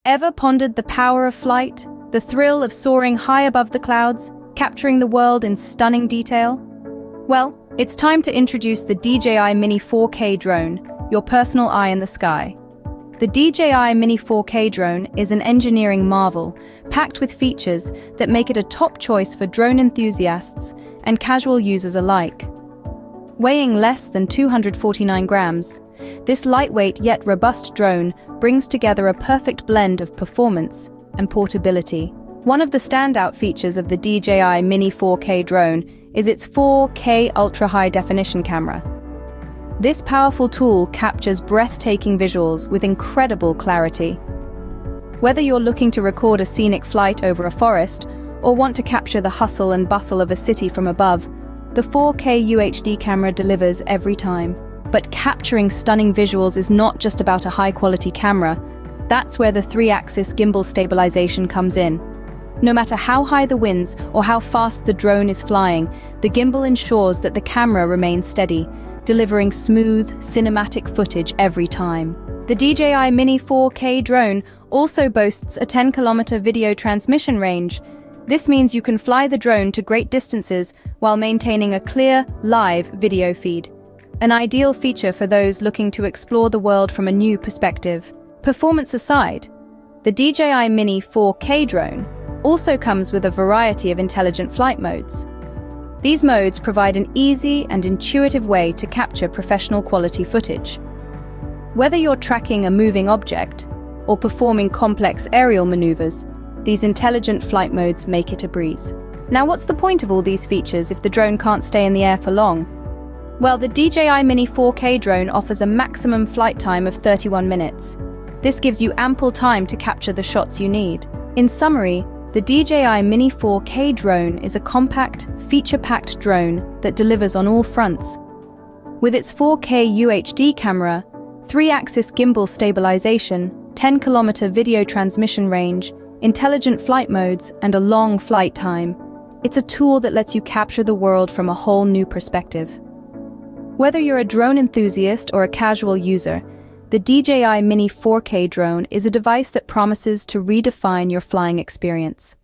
Ever pondered the power of flight? The thrill of soaring high above the clouds, capturing the world in stunning detail? Well, it's time to introduce the DJI Mini 4K drone, your personal eye in the sky. The DJI Mini 4K drone is an engineering marvel, packed with features that make it a top choice for drone enthusiasts and casual users alike. Weighing less than 249 grams, this lightweight yet robust drone brings together a perfect blend of performance and portability. One of the standout features of the DJI Mini 4K drone is its 4K ultra-high definition camera. This powerful tool captures breathtaking visuals with incredible clarity. Whether you're looking to record a scenic flight over a forest or want to capture the hustle and bustle of a city from above, the 4K UHD camera delivers every time. But capturing stunning visuals is not just about a high-quality camera. That's where the 3-axis gimbal stabilization comes in. No matter how high the winds or how fast the drone is flying, the gimbal ensures that the camera remains steady, delivering smooth, cinematic footage every time. The DJI Mini 4K drone also boasts a 10-kilometer video transmission range. This means you can fly the drone to great distances while maintaining a clear, live video feed. An ideal feature for those looking to explore the world from a new perspective. Performance aside, the DJI Mini 4K drone also comes with a variety of intelligent flight modes. These modes provide an easy and intuitive way to capture professional quality footage. Whether you're tracking a moving object or performing complex aerial maneuvers, these intelligent flight modes make it a breeze. Now, what's the point of all these features if the drone can't stay in the air for long? Well, the DJI Mini 4K drone offers a maximum flight time of 31 minutes. This gives you ample time to capture the shots you need. In summary, the DJI Mini 4K drone is a compact, feature-packed drone that delivers on all fronts. With its 4K UHD camera, 3-axis gimbal stabilization, 10-kilometer video transmission range, intelligent flight modes, and a long flight time, it's a tool that lets you capture the world from a whole new perspective. Whether you're a drone enthusiast or a casual user, the DJI Mini 4K drone is a device that promises to redefine your flying experience.